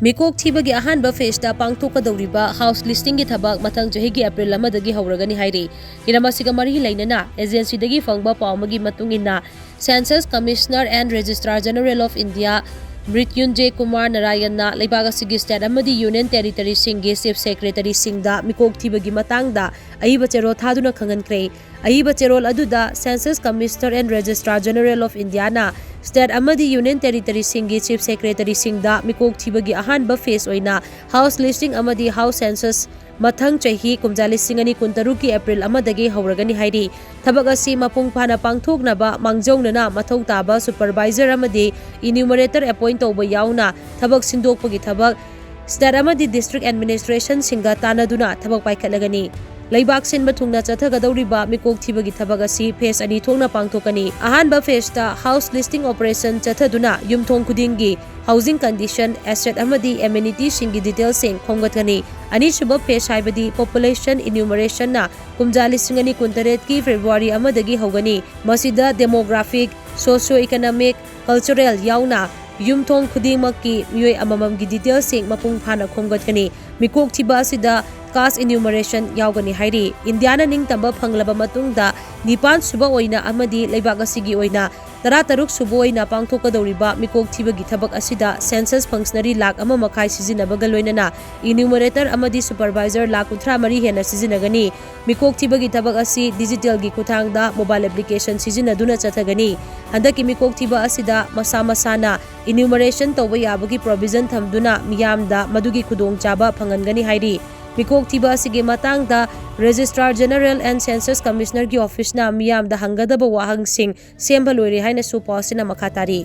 Meekok Thiba Ahanba Festa Pangthokadawriba House Listing gi thabak Mathang Chahi gi April 1 Houragani hairi. Iramasiga mari lainana agency dagi fangba paumagi matungina Census Commissioner and Registrar General of India Mrityunjay Kumar Narayana Leibagasi State Amadi Union Territory Singi Chief Secretary Singda Meekok Thiba gi matangda aiba chero thaduna khangankre. Aiba cherol aduda Census Commissioner and Registrar General of India na State Amadi Union Territory Singi Chief Secretary Singda Meekok Thiba gi Ahanba Phase oina House Listing Amadi House Census Mathang Chahi kumjali singani kuntaruki April amadagi Houragani hairi. Thabak asi mapung phana pangthoknaba mangjawnana mathau taba supervisor amadi enumerator appoint tawba yauna thabak sindokpagi thabak State amadi District Administration singa tanaduna thabak paikhatlagani. Laibak sin mathungna chathagadawriba Meekok Thiba gi thabak asi phase ani thongna pangthokani. Ahanba phase ta House Listing Operation chathaduna yumthong khudingi housing condition asset amadi amenity singi details sing khomgatgani. Ani suba phase haibadi population enumeration na kumjali singani kuntaret ki February amadagi hogani. Masida demographic, socio-economic, cultural yauna yumthong khudingmakki miyoi amamam gi details sing mapung phana khomgatgani. Meekok Thiba asida caste enumeration yaugani hairi. Indiana ning tamba phanglaba matungda nipan suba oina amadi leibak asigi oina Tarataruk suba oina pangthokadawriba Meekok Thiba gi thabak asida census functionary lakh ama makhai sijinabaga loinana enumerator amadi supervisor lakh 13 hena sijinagani. Meekok Thiba gi thabak asi digital gi kuthangda mobile application sijinaduna chathagani. Handaki Meekok Thiba asida masa masana enumeration tawba yabagi provision thamduna miyamda madugi khudongchaba phangangani hairi. Meekok Thiba asigi matangda Registrar General and Census Commissioner ki office na miyamda hangadaba wahang sing semba loire haina su pausina makhatari.